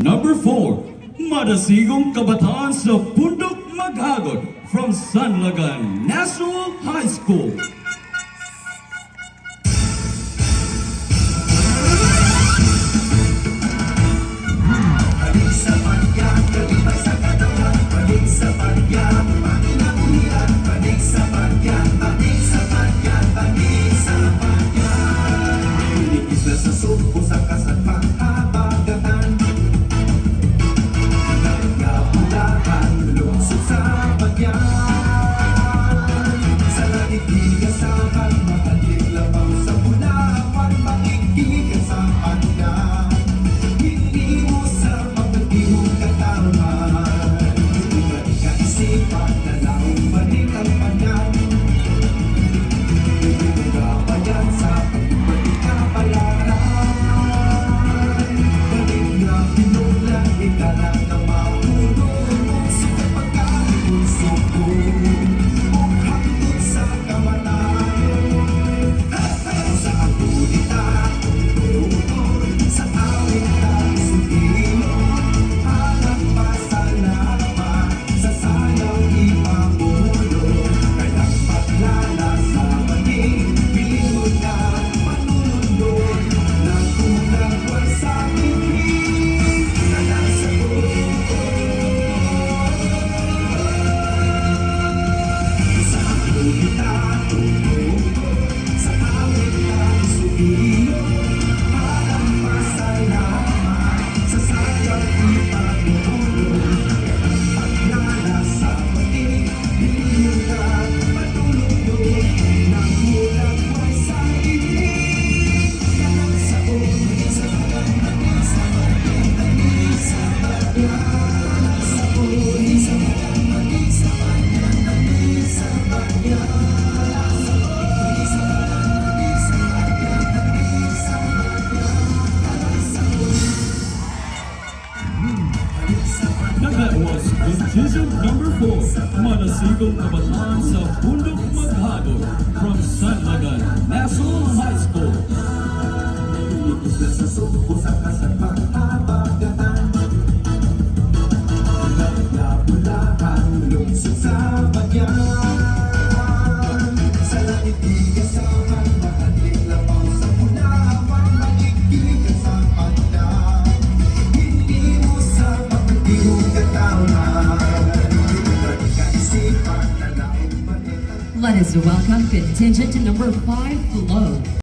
Number 4, Madasigong Kabataan sa Bundok Maghagod from Sanlagan National High School. That was contingent number 4, Madasigong Kabataan sa Bundok Maghagod from Sanlagan National High School. Let us welcome contingent number 5 below.